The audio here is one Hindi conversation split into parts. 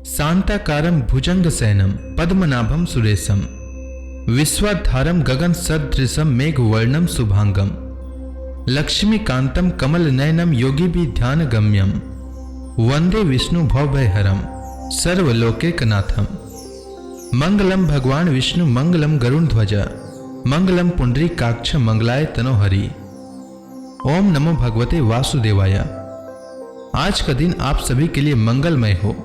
शांताकारं भुजंगशयनं पद्मनाभं सुरेशं विश्वाधारं गगन सदृशं मेघवर्णं शुभांगं लक्ष्मीकांतं कमलनयनं योगिभिर्ध्यानगम्यं वंदे विष्णु भवभयहरं सर्वलोकैकनाथं। मंगलम भगवान विष्णु मंगलम गरुड़ध्वज मंगलम पुंडरीकाक्ष मंगलाय तनोहरि। ओम नमो भगवते वासुदेवाय। आज का दिन आप सभी के लिए मंगलमय हो।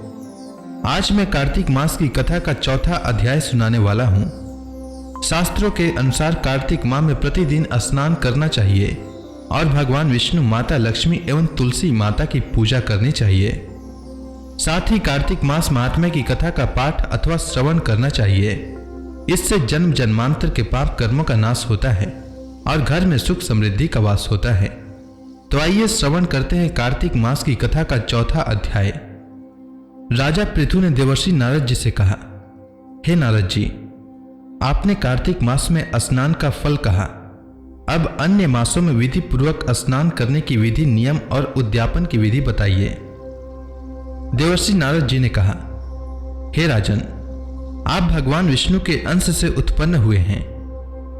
आज मैं कार्तिक मास की कथा का चौथा अध्याय सुनाने वाला हूँ। शास्त्रों के अनुसार कार्तिक माह में प्रतिदिन स्नान करना चाहिए और भगवान विष्णु, माता लक्ष्मी एवं तुलसी माता की पूजा करनी चाहिए। साथ ही कार्तिक मास महात्म्य की कथा का पाठ अथवा श्रवण करना चाहिए। इससे जन्म जन्मांतर के पाप कर्मों का नाश होता है और घर में सुख समृद्धि का वास होता है। तो आइए श्रवण करते हैं कार्तिक मास की कथा का चौथा अध्याय। राजा पृथु ने देवर्षि नारद जी से कहा, हे नारद जी, आपने कार्तिक मास में स्नान का फल कहा। अब अन्य मासों में विधि पूर्वक स्नान करने की विधि, नियम और उद्यापन की विधि बताइए। देवर्षि नारद जी ने कहा, हे राजन, आप भगवान विष्णु के अंश से उत्पन्न हुए हैं,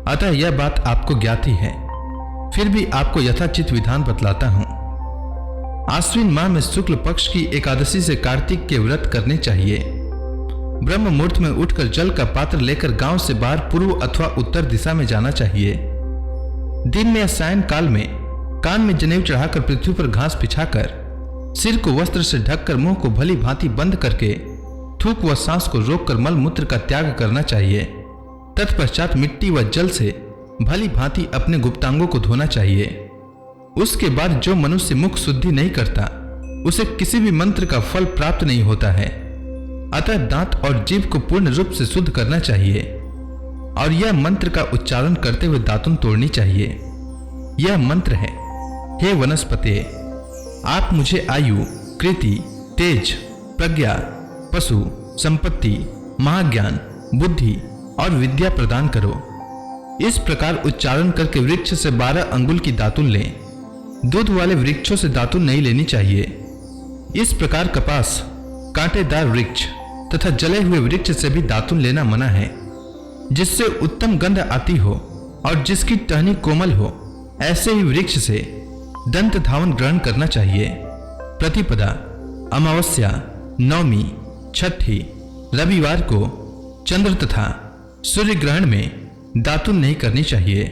अतः यह बात आपको ज्ञात ही है। फिर भी आपको यथाचित विधान बतलाता हूं। आश्विन माह में शुक्ल पक्ष की एकादशी से कार्तिक के व्रत करने चाहिए। ब्रह्म मुहूर्त में उठकर जल का पात्र लेकर गांव से बाहर पूर्व अथवा उत्तर दिशा में जाना चाहिए। दिन में या सायं काल में कान में जनेऊ चढ़ाकर पृथ्वी पर घास बिछाकर सिर को वस्त्र से ढककर मुंह को भली भांति बंद करके थूक व सांस को रोककर मल मूत्र का त्याग करना चाहिए। तत्पश्चात मिट्टी व जल से भली भांति अपने गुप्तांगों को धोना चाहिए। उसके बाद जो मनुष्य मुख शुद्धि नहीं करता उसे किसी भी मंत्र का फल प्राप्त नहीं होता है। अतः दांत और जीभ को पूर्ण रूप से शुद्ध करना चाहिए और यह मंत्र का उच्चारण करते हुए दातुन तोड़नी चाहिए। यह मंत्र है, हे वनस्पते, आप मुझे आयु, कृति, तेज, प्रज्ञा, पशु, संपत्ति, महाज्ञान, बुद्धि और विद्या प्रदान करो। इस प्रकार उच्चारण करके वृक्ष से 12 अंगुल की दातुन लें। दूध वाले वृक्षों से दातुन नहीं लेनी चाहिए। इस प्रकार कपास, कांटेदार वृक्ष तथा जले हुए वृक्ष से भी दातुन लेना मना है। जिससे उत्तम गंध आती हो और जिसकी टहनी कोमल हो, ऐसे ही वृक्ष से दंत धावन ग्रहण करना चाहिए। प्रतिपदा, अमावस्या, नवमी, छठी, रविवार को चंद्र तथा सूर्य ग्रहण में दातुन नहीं करनी चाहिए।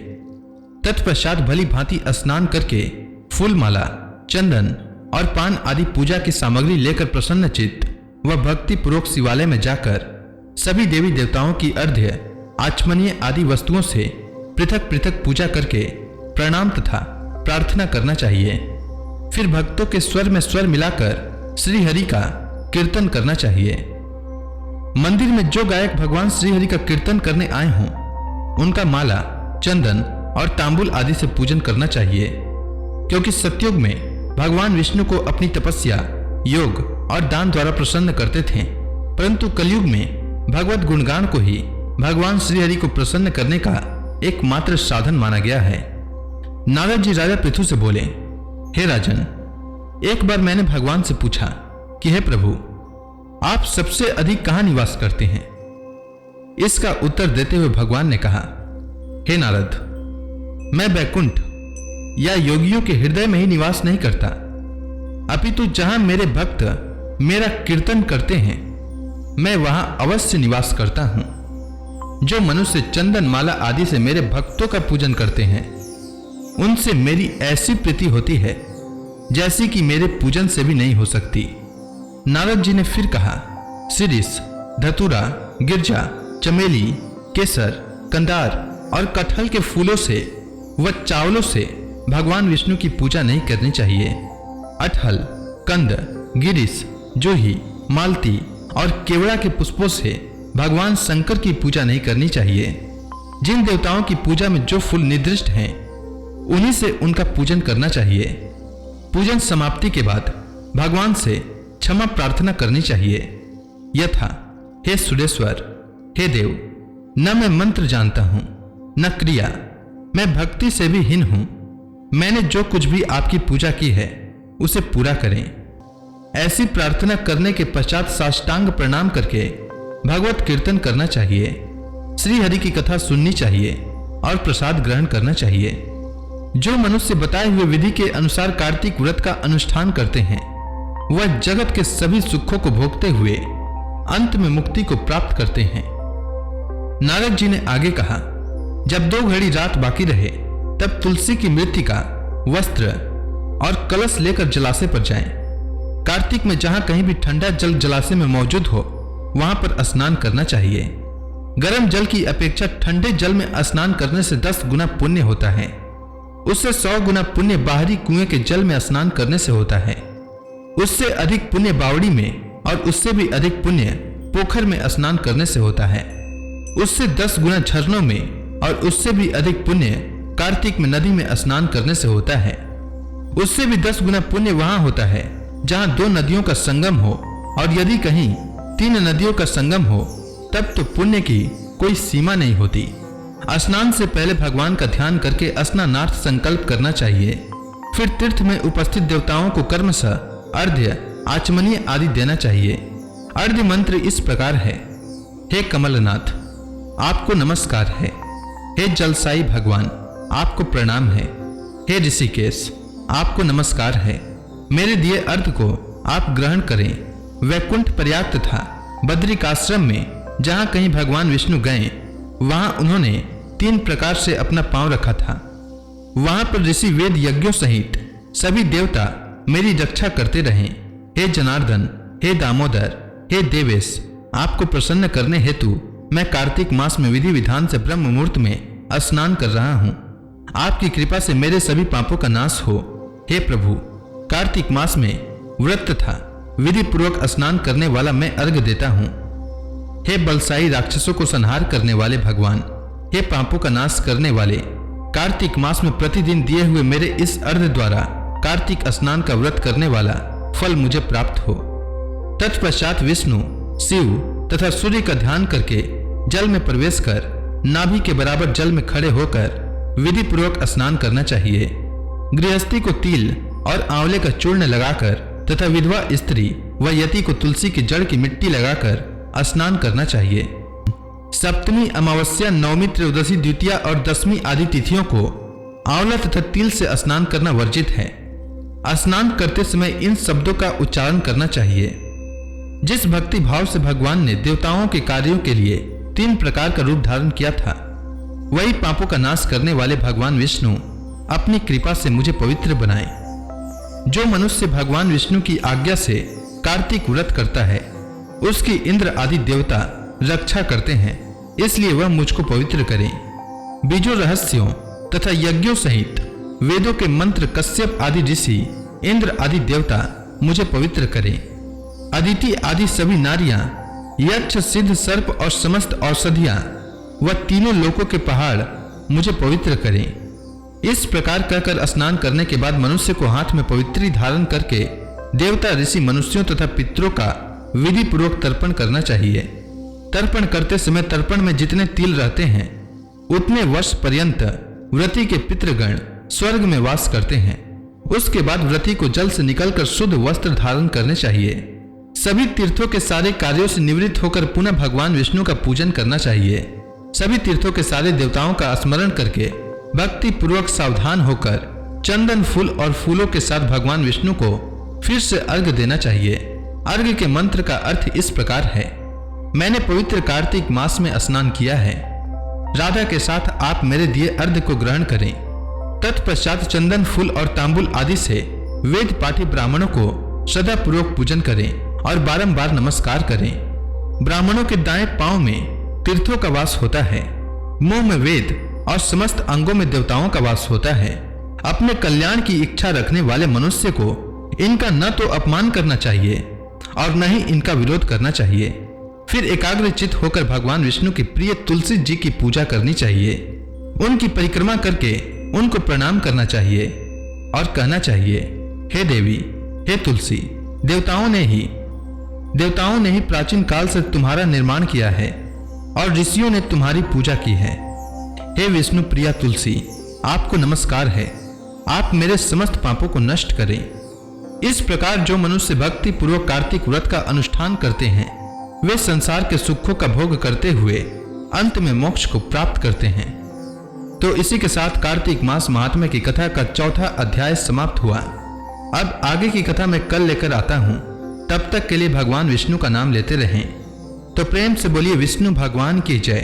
तत्पश्चात भली भांति स्नान करके फूल माला, चंदन और पान आदि पूजा की सामग्री लेकर प्रसन्न चित्त व भक्ति पूर्वक शिवालय में जाकर सभी देवी देवताओं की अर्घ्य, आचमनीय आदि वस्तुओं से पृथक पृथक पूजा करके प्रणाम तथा प्रार्थना करना चाहिए। फिर भक्तों के स्वर में स्वर मिलाकर श्री हरि का कीर्तन करना चाहिए। मंदिर में जो गायक भगवान श्री हरि का कीर्तन करने आए हों, उनका माला, चंदन और तांबुल आदि से पूजन करना चाहिए। क्योंकि सतयुग में भगवान विष्णु को अपनी तपस्या, योग और दान द्वारा प्रसन्न करते थे, परंतु कलयुग में भगवत गुणगान को ही भगवान श्री हरि को प्रसन्न करने का एकमात्र साधन माना गया है। नारद जी राजा पृथु से बोले, हे राजन, एक बार मैंने भगवान से पूछा कि हे प्रभु, आप सबसे अधिक कहां निवास करते हैं? इसका उत्तर देते हुए भगवान ने कहा, हे नारद, मैं वैकुंठ या योगियों के हृदय में ही निवास नहीं करता, अपितु जहां मेरे भक्त मेरा कीर्तन करते हैं, मैं वहां अवश्य निवास करता हूं। जो मनुष्य चंदन माला आदि से मेरे भक्तों का पूजन करते हैं, उनसे मेरी ऐसी प्रीति होती है जैसी कि मेरे पूजन से भी नहीं हो सकती। नारद जी ने फिर कहा, शिरीष, धतूरा, गिरजा, चमेली, केसर, कंदार और कटहल के फूलों से व चावलों से भगवान विष्णु की पूजा नहीं करनी चाहिए। अटहल, कंद, गिरीश, जूही, मालती और केवड़ा के पुष्पों से भगवान शंकर की पूजा नहीं करनी चाहिए। जिन देवताओं की पूजा में जो फूल निर्दिष्ट हैं, उन्हीं से उनका पूजन करना चाहिए। पूजन समाप्ति के बाद भगवान से क्षमा प्रार्थना करनी चाहिए, यथा, हे सुरेश्वर, हे देव, न मैं मंत्र जानता हूं न क्रिया, मैं भक्ति से भी हीन हूं। मैंने जो कुछ भी आपकी पूजा की है उसे पूरा करें। ऐसी प्रार्थना करने के पश्चात साष्टांग प्रणाम करके भगवत कीर्तन करना चाहिए, श्री हरि की कथा सुननी चाहिए और प्रसाद ग्रहण करना चाहिए। जो मनुष्य बताए हुए विधि के अनुसार कार्तिक व्रत का अनुष्ठान करते हैं वह जगत के सभी सुखों को भोगते हुए अंत में मुक्ति को प्राप्त करते हैं। नारद जी ने आगे कहा, जब 2 घड़ी रात बाकी रहे तब तुलसी की मृत्तिका, वस्त्र और कलश लेकर जलाशय पर जाएं। कार्तिक में जहां कहीं भी ठंडा जल जलाशय में मौजूद हो वहां पर स्नान करना चाहिए। गर्म जल की अपेक्षा ठंडे जल में स्नान करने से 10 गुना पुण्य होता है। उससे 100 गुना पुण्य बाहरी कुएं के जल में स्नान करने से होता है। उससे अधिक पुण्य बावड़ी में और उससे भी अधिक पुण्य पोखर में स्नान करने से होता है। उससे 10 गुना झरनों में और उससे भी अधिक पुण्य कार्तिक में नदी में स्नान करने से होता है। उससे भी 10 गुना पुण्य वहां होता है जहां 2 नदियों का संगम हो, और यदि कहीं 3 नदियों का संगम हो तब तो पुण्य की कोई सीमा नहीं होती। स्नान से पहले भगवान का ध्यान करके स्नानार्थ संकल्प करना चाहिए। फिर तीर्थ में उपस्थित देवताओं को कर्मशः अर्घ्य, आचमनीय आदि देना चाहिए। अर्घ्य मंत्र इस प्रकार है, हे कमलनाथ आपको नमस्कार है, हे जलसाई भगवान आपको प्रणाम है, हे ऋषिकेश आपको नमस्कार है। मेरे दिए अर्घ्य को आप ग्रहण करें। वैकुंठ पर्याप्त था बद्रिकाश्रम में जहां कहीं भगवान विष्णु गए वहां उन्होंने 3 प्रकार से अपना पांव रखा था। वहां पर ऋषि वेद यज्ञों सहित सभी देवता मेरी रक्षा करते रहे। हे जनार्दन, हे दामोदर, हे देवेश आपको प्रसन्न करने हेतु मैं कार्तिक मास में विधि विधान से ब्रह्म मुहूर्त में स्नान कर रहा हूं। आपकी कृपा से मेरे सभी पापों का नाश हो। हे प्रभु, कार्तिक मास में व्रत तथा विधि पूर्वक स्नान करने वाला मैं अर्घ्य देता हूं। हे बलशाई राक्षसों को संहार करने वाले भगवान, हे पापों का नाश करने वाले, कार्तिक मास में प्रतिदिन दिए हुए मेरे इस अर्घ्य द्वारा कार्तिक स्नान का व्रत करने वाला फल मुझे प्राप्त हो। तत्पश्चात विष्णु, शिव तथा सूर्य का ध्यान करके जल में प्रवेश कर नाभि के बराबर जल में खड़े होकर विधि पूर्वक स्नान करना चाहिए। गृहस्थी को तिल और आंवले का चूर्ण लगाकर तथा विधवा स्त्री व यति को तुलसी की जड़ की मिट्टी लगाकर स्नान करना चाहिए। सप्तमी, अमावस्या, नवमी, त्रयोदशी, द्वितीया और दशमी आदि तिथियों को आंवला तथा तिल से स्नान करना वर्जित है। स्नान करते समय इन शब्दों का उच्चारण करना चाहिए। जिस भक्ति भाव से भगवान ने देवताओं के कार्यों के लिए 3 प्रकार का रूप धारण किया था वही पापों का नाश करने वाले भगवान विष्णु अपनी कृपा से मुझे पवित्र बनाए। जो मनुष्य भगवान विष्णु की आज्ञा से कार्तिक व्रत करता है उसकी इंद्र आदि देवता रक्षा करते हैं, इसलिए वह मुझको पवित्र करें। बीजों, रहस्यों तथा यज्ञों सहित वेदों के मंत्र कश्यप आदि ऋषि, इंद्र आदि देवता मुझे पवित्र करें। अदिति आदि सभी नारियां, यक्ष, सिद्ध, सर्प और समस्त औषधियां व तीनों लोकों के पहाड़ मुझे पवित्र करें। इस प्रकार कहकर स्नान करने के बाद मनुष्य को हाथ में पवित्री धारण करके देवता, ऋषि, मनुष्यों तथा पितरों का विधि पूर्वक तर्पण करना चाहिए। तर्पण करते समय तर्पण में जितने तिल रहते हैं उतने वर्ष पर्यंत व्रती के पितृगण स्वर्ग में वास करते हैं। उसके बाद व्रती को जल से निकलकर शुद्ध वस्त्र धारण करने चाहिए। सभी तीर्थों के सारे कार्यों से निवृत्त होकर पुनः भगवान विष्णु का पूजन करना चाहिए। सभी तीर्थों के सारे देवताओं का स्मरण करके भक्ति पूर्वक सावधान होकर चंदन, फूल और फूलों के साथ भगवान विष्णु को फिर से अर्घ्य देना चाहिए। अर्घ्य के मंत्र का अर्थ इस प्रकार है, मैंने पवित्र कार्तिक मास में स्नान किया है, राधा के साथ आप मेरे दिए अर्घ्य को ग्रहण करें। तत्पश्चात चंदन, फूल और तांबुल आदि से वेद पाठी ब्राह्मणों को श्रद्धा पूर्वक पूजन करें और बारंबार नमस्कार करें। ब्राह्मणों के दाएं पांव में तीर्थों का वास होता है, मुंह में वेद और समस्त अंगों में देवताओं का वास होता है। अपने कल्याण की इच्छा रखने वाले मनुष्य को इनका न तो अपमान करना चाहिए और न ही इनका विरोध करना चाहिए। फिर एकाग्रचित होकर भगवान विष्णु की प्रिय तुलसी जी की पूजा करनी चाहिए। उनकी परिक्रमा करके उनको प्रणाम करना चाहिए और कहना चाहिए, हे देवी, हे तुलसी, देवताओं ने ही प्राचीन काल से तुम्हारा निर्माण किया है और ऋषियों ने तुम्हारी पूजा की है। हे विष्णु प्रिया तुलसी, आपको नमस्कार है, आप मेरे समस्त पापों को नष्ट करें। इस प्रकार जो मनुष्य भक्ति पूर्वक कार्तिक व्रत का अनुष्ठान करते हैं वे संसार के सुखों का भोग करते हुए अंत में मोक्ष को प्राप्त करते हैं। तो इसी के साथ कार्तिक मास महात्म्य की कथा का चौथा अध्याय समाप्त हुआ। अब आगे की कथा मैं कल लेकर आता हूं। तब तक के लिए भगवान विष्णु का नाम लेते रहें। तो प्रेम से बोलिए विष्णु भगवान की जय,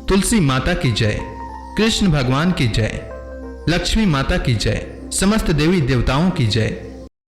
तुलसी माता की जय, कृष्ण भगवान की जय, लक्ष्मी माता की जय, समस्त देवी देवताओं की जय।